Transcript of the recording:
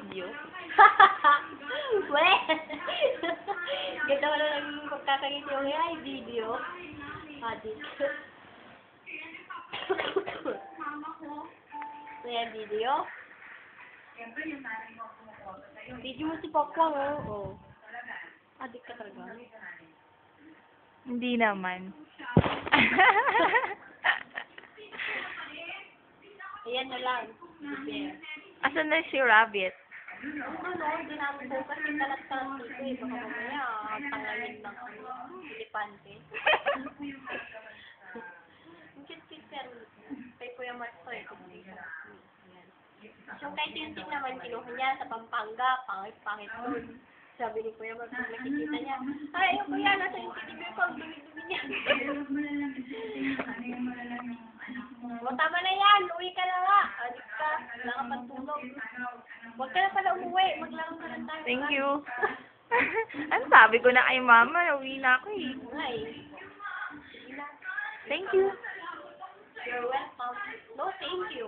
video. Weh! Ganda wala naging pagkakagiti yung ay video. Adik. So yan video. Video mo si Pokwang, oh. Adik ka talaga. Hindi naman. Ayan na lang. Asan na si Rabbit? Ano, hindi namin po kasi talat-talat dito eh. Baka mamaya, tanggalin lang ang pilipante. Ang cute-cute pero kay Kuya Marto eh. So, kahit yung tin naman, kinuha niya sa Pampanga, pangit-pangit doon. Sabi ni Kuya Marto, nakikita niya, ay, yung Kuya, nasa yung titibyo ko, ang dumi-dumi niya. O, tama na yan, uwi ka na nga. Adik ka, wala ka pang tulog. Huwag ka na pala umuwi, maglaro na lang tayo. Thank you. Ano sabi ko na kay Mama? Uwi na ako eh. Ay, Thank you. you're welcome. No, thank you.